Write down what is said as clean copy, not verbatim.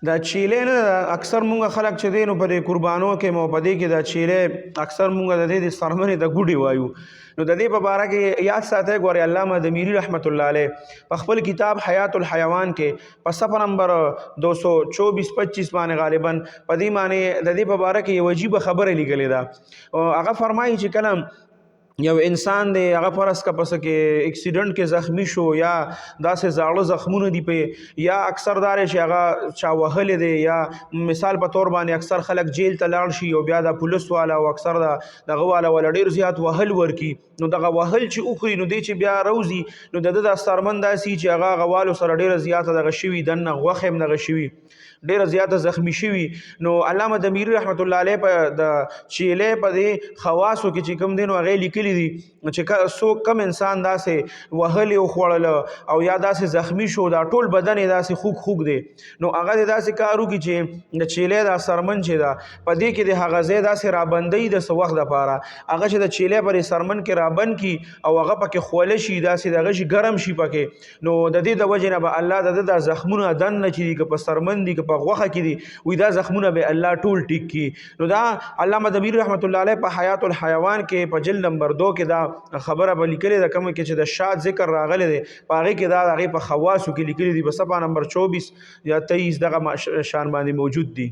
دا چیلې نه اکثر مونږ خلک چې دی نو په دې قربانو کې مو په دې کې دا چیلې اکثر مونږ د دې سرمنې د ګوډي وایو. نو د دې په باره کې یاد ساتئ ګورئ علامه دمیری رحمت الله علیه په خپل کتاب حیات الحیوان کې په صفحه نمبر 224-25 باندې غالبا په دې باندې د دې په باره کې یو عجیبه خبره لیکلې ده. هغه فرمایي چې کله یو انسان دی هغه فرض کا پس کې اکسیډنٹ کې زخمی شو یا داسې زاړه زخمونه دی په یا اکثر دار چې هغه چا وهل دی یا مثال په تور باندې اکثر خلک جیل ته لاړ شي او بیا د پولیس والا او اکثر دغه والا ول ډیر زیات وهل ورکی نو دغه وهل چې اخري نو دی چې بیا روزي نو د سرمن داسي چې هغه غوالو سره ډیر زیاته دغه شوی دنه غوخم دغه شوی ډیر زیاته زخمی شوی. نو علامه دمیری رحمت الله علیه په د چیلې په دې خواصو کې چې کوم دین او غي لیکلي دي چې سو کم انسان داسې وهل او خوړل او یا داسې زخمی شو دا ټول بدن داسې خوګ دی نو هغه داسې کارو کې چې د چیلې دا سرمن چې دا په دې کې د هغه زی داسې رابندۍ د سو وخت لپاره هغه چې د چیلې پر سرمن کې رابند کی او هغه پکې خول شي داسې دغه شي ګرم شي پکې نو د دې د وجه نه به الله د زخمونه دن نه چې په سرمن دي په غوخه کې دي وې دا زخمونه به الله ټول ټیک کی. نو دا علامه دمیری رحمت الله علیه په حیات الحیوان کې په جلد نمبر 2 کې دا خبره به لیکلې ده کوم کې چې د شاد ذکر راغلی دی په هغه کې دا هغه په خواصو کې لیکلي دي په صفحه نمبر 24 یا 23 دغه شان باندې موجود دي.